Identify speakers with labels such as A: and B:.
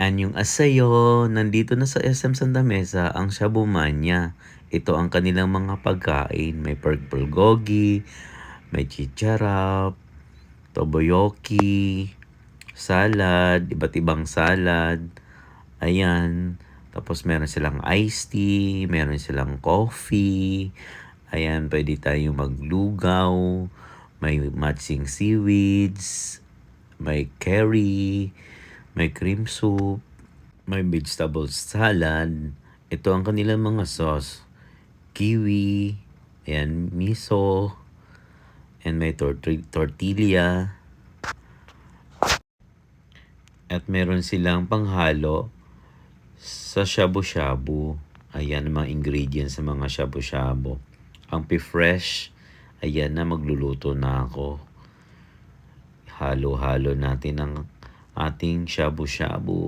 A: Anyong asayo, nandito na sa SM Santa Mesa ang Shabu Mania. Ito ang kanilang mga pagkain. May pork bulgogi, may chicharap, toboyoki, salad, iba't ibang salad. Ayan. Tapos meron silang iced tea, meron silang coffee. Ayan, pwede tayong maglugaw. May matching seaweeds, may curry, may cream soup, may vegetable salad. Ito ang kanilang mga sauce. Kiwi, ayan, miso, and may tortilla. At meron silang panghalo sa shabu-shabu. Ayan ang mga ingredients sa mga shabu-shabu. Ang fresh, ayan na, magluluto na ako. Halo-halo natin ang ating shabu-shabu.